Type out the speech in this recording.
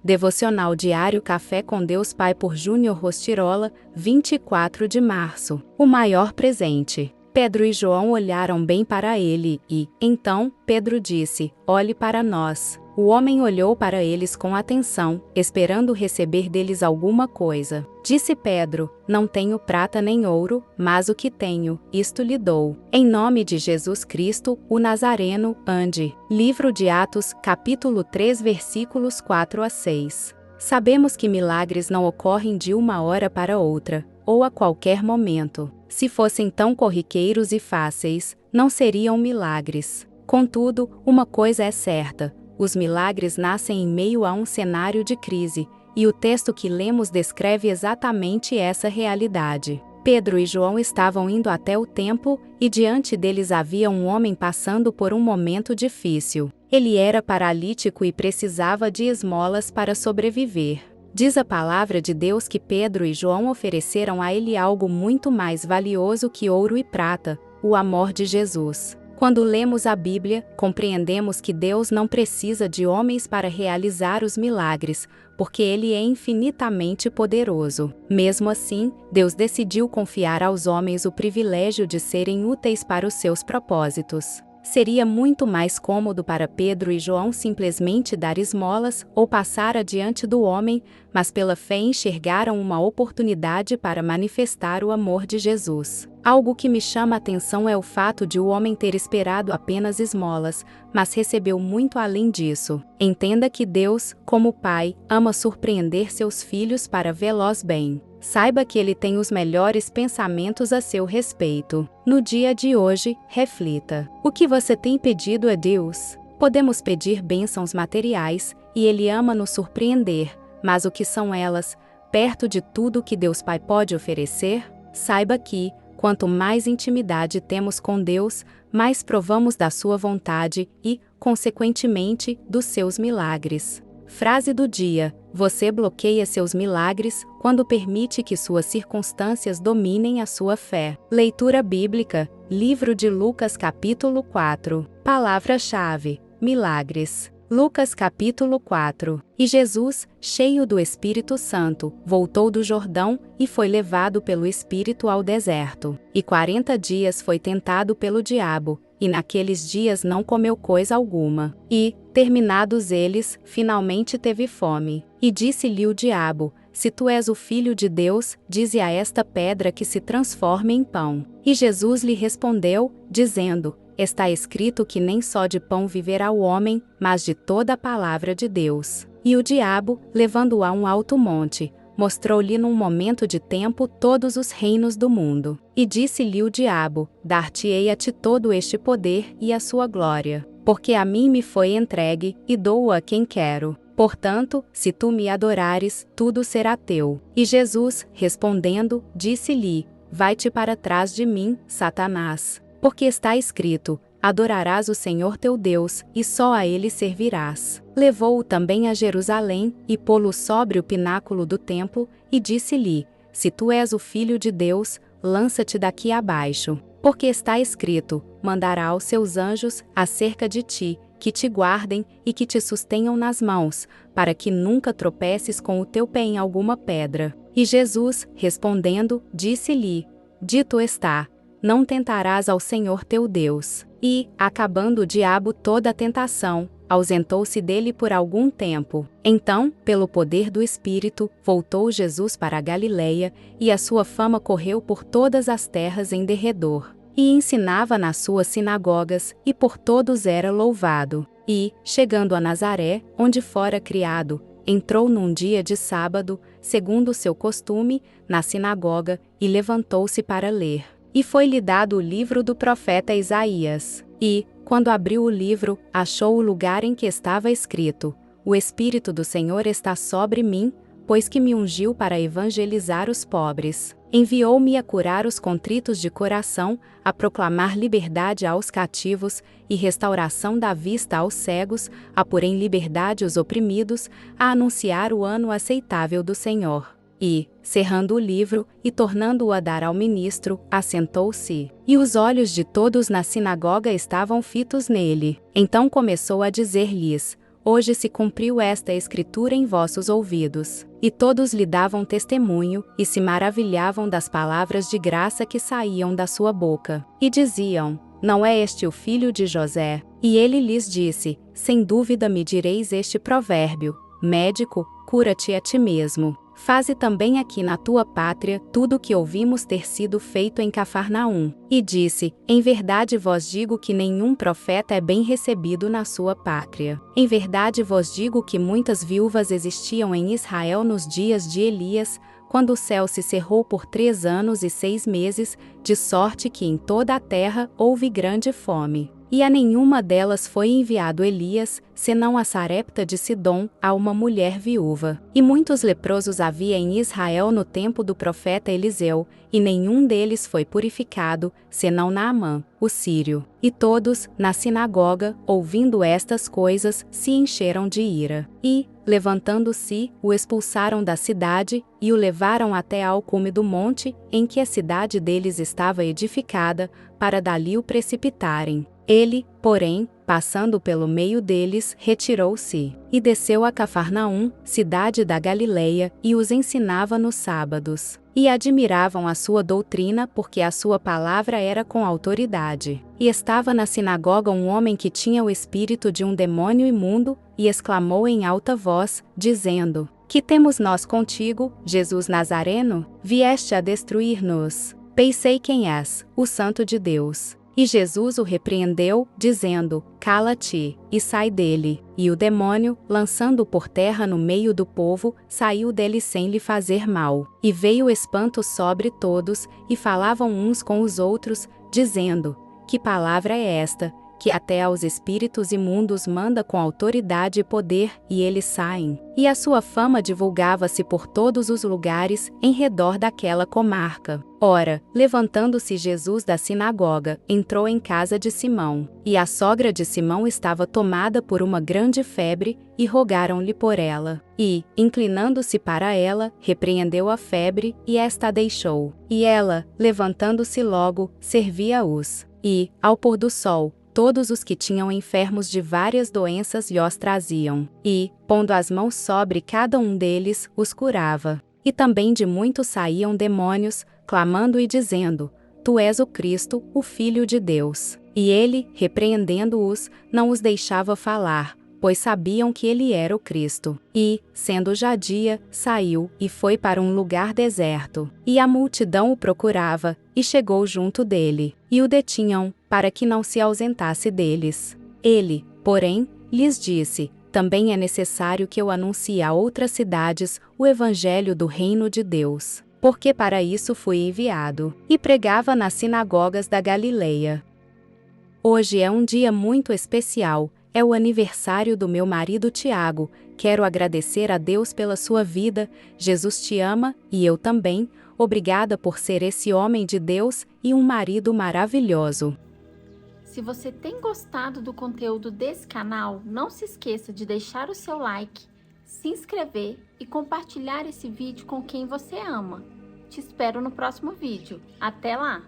Devocional Diário Café com Deus Pai por Júnior Rostirola, 24 de março. O maior presente. Pedro e João olharam bem para ele e, então, Pedro disse: "Olhe para nós." O homem olhou para eles com atenção, esperando receber deles alguma coisa. Disse Pedro: "Não tenho prata nem ouro, mas o que tenho, isto lhe dou. Em nome de Jesus Cristo, o Nazareno, ande." Livro de Atos, capítulo 3, versículos 4 a 6. Sabemos que milagres não ocorrem de uma hora para outra, ou a qualquer momento. Se fossem tão corriqueiros e fáceis, não seriam milagres. Contudo, uma coisa é certa: os milagres nascem em meio a um cenário de crise, e o texto que lemos descreve exatamente essa realidade. Pedro e João estavam indo até o templo, e diante deles havia um homem passando por um momento difícil. Ele era paralítico e precisava de esmolas para sobreviver. Diz a palavra de Deus que Pedro e João ofereceram a ele algo muito mais valioso que ouro e prata: o amor de Jesus. Quando lemos a Bíblia, compreendemos que Deus não precisa de homens para realizar os milagres, porque Ele é infinitamente poderoso. Mesmo assim, Deus decidiu confiar aos homens o privilégio de serem úteis para os seus propósitos. Seria muito mais cômodo para Pedro e João simplesmente dar esmolas ou passar adiante do homem, mas pela fé enxergaram uma oportunidade para manifestar o amor de Jesus. Algo que me chama a atenção é o fato de o homem ter esperado apenas esmolas, mas recebeu muito além disso. Entenda que Deus, como Pai, ama surpreender seus filhos para vê-los bem. Saiba que Ele tem os melhores pensamentos a seu respeito. No dia de hoje, reflita: o que você tem pedido a Deus? Podemos pedir bênçãos materiais, e Ele ama nos surpreender, mas o que são elas, perto de tudo que Deus Pai pode oferecer? Saiba que, quanto mais intimidade temos com Deus, mais provamos da sua vontade e, consequentemente, dos seus milagres. Frase do dia: você bloqueia seus milagres quando permite que suas circunstâncias dominem a sua fé. Leitura bíblica, livro de Lucas capítulo 4. Palavra-chave: milagres. Lucas capítulo 4. E Jesus, cheio do Espírito Santo, voltou do Jordão e foi levado pelo Espírito ao deserto. E 40 dias foi tentado pelo diabo, e naqueles dias não comeu coisa alguma. E, terminados eles, finalmente teve fome. E disse-lhe o diabo: se tu és o Filho de Deus, dize a esta pedra que se transforme em pão. E Jesus lhe respondeu, dizendo: está escrito que nem só de pão viverá o homem, mas de toda a palavra de Deus. E o diabo, levando-o a um alto monte, mostrou-lhe num momento de tempo todos os reinos do mundo. E disse-lhe o diabo: dar-te-ei a ti todo este poder e a sua glória, porque a mim me foi entregue, e dou-o a quem quero. Portanto, se tu me adorares, tudo será teu. E Jesus, respondendo, disse-lhe: vai-te para trás de mim, Satanás. Porque está escrito: adorarás o Senhor teu Deus, e só a ele servirás. Levou-o também a Jerusalém, e pô-lo sobre o pináculo do templo, e disse-lhe: se tu és o Filho de Deus, lança-te daqui abaixo. Porque está escrito: mandará aos seus anjos acerca de ti, que te guardem e que te sustenham nas mãos, para que nunca tropeces com o teu pé em alguma pedra. E Jesus, respondendo, disse-lhe: dito está: não tentarás ao Senhor teu Deus. E, acabando o diabo toda a tentação, ausentou-se dele por algum tempo. Então, pelo poder do Espírito, voltou Jesus para a Galileia, e a sua fama correu por todas as terras em derredor. E ensinava nas suas sinagogas, e por todos era louvado. E, chegando a Nazaré, onde fora criado, entrou num dia de sábado, segundo o seu costume, na sinagoga, e levantou-se para ler. E foi-lhe dado o livro do profeta Isaías. E, quando abriu o livro, achou o lugar em que estava escrito: o Espírito do Senhor está sobre mim, pois que me ungiu para evangelizar os pobres. Enviou-me a curar os contritos de coração, a proclamar liberdade aos cativos e restauração da vista aos cegos, a pôr em liberdade os oprimidos, a anunciar o ano aceitável do Senhor. E, cerrando o livro, e tornando-o a dar ao ministro, assentou-se. E os olhos de todos na sinagoga estavam fitos nele. Então começou a dizer-lhes: hoje se cumpriu esta escritura em vossos ouvidos. E todos lhe davam testemunho, e se maravilhavam das palavras de graça que saíam da sua boca. E diziam: não é este o filho de José? E ele lhes disse: sem dúvida me direis este provérbio: médico, cura-te a ti mesmo. Faze também aqui na tua pátria tudo o que ouvimos ter sido feito em Cafarnaum. E disse: em verdade vos digo que nenhum profeta é bem recebido na sua pátria. Em verdade vos digo que muitas viúvas existiam em Israel nos dias de Elias, quando o céu se cerrou por 3 anos e 6 meses, de sorte que em toda a terra houve grande fome. E a nenhuma delas foi enviado Elias, senão a Sarepta de Sidom, a uma mulher viúva. E muitos leprosos havia em Israel no tempo do profeta Eliseu, e nenhum deles foi purificado, senão Naamã, o sírio. E todos, na sinagoga, ouvindo estas coisas, se encheram de ira. E, levantando-se, o expulsaram da cidade, e o levaram até ao cume do monte, em que a cidade deles estava edificada, para dali o precipitarem. Ele, porém, passando pelo meio deles, retirou-se, e desceu a Cafarnaum, cidade da Galileia, e os ensinava nos sábados. E admiravam a sua doutrina, porque a sua palavra era com autoridade. E estava na sinagoga um homem que tinha o espírito de um demônio imundo, e exclamou em alta voz, dizendo: que temos nós contigo, Jesus Nazareno? Vieste a destruir-nos. Pensei quem és, o Santo de Deus. E Jesus o repreendeu, dizendo: cala-te, e sai dele. E o demônio, lançando-o por terra no meio do povo, saiu dele sem lhe fazer mal. E veio espanto sobre todos, e falavam uns com os outros, dizendo: que palavra é esta, que até aos espíritos imundos manda com autoridade e poder, e eles saem? E a sua fama divulgava-se por todos os lugares, em redor daquela comarca. Ora, levantando-se Jesus da sinagoga, entrou em casa de Simão. E a sogra de Simão estava tomada por uma grande febre, e rogaram-lhe por ela. E, inclinando-se para ela, repreendeu a febre, e esta a deixou. E ela, levantando-se logo, servia-os. E, ao pôr do sol, todos os que tinham enfermos de várias doenças lhos traziam, e, pondo as mãos sobre cada um deles, os curava. E também de muitos saíam demônios, clamando e dizendo: tu és o Cristo, o Filho de Deus. E ele, repreendendo-os, não os deixava falar, pois sabiam que ele era o Cristo. E, sendo já dia, saiu, e foi para um lugar deserto. E a multidão o procurava, e chegou junto dele, e o detinham, para que não se ausentasse deles. Ele, porém, lhes disse: também é necessário que eu anuncie a outras cidades o evangelho do reino de Deus, porque para isso fui enviado. E pregava nas sinagogas da Galileia. Hoje é um dia muito especial, é o aniversário do meu marido Tiago. Quero agradecer a Deus pela sua vida. Jesus te ama, e eu também. Obrigada por ser esse homem de Deus e um marido maravilhoso. Se você tem gostado do conteúdo desse canal, não se esqueça de deixar o seu like, se inscrever e compartilhar esse vídeo com quem você ama. Te espero no próximo vídeo. Até lá!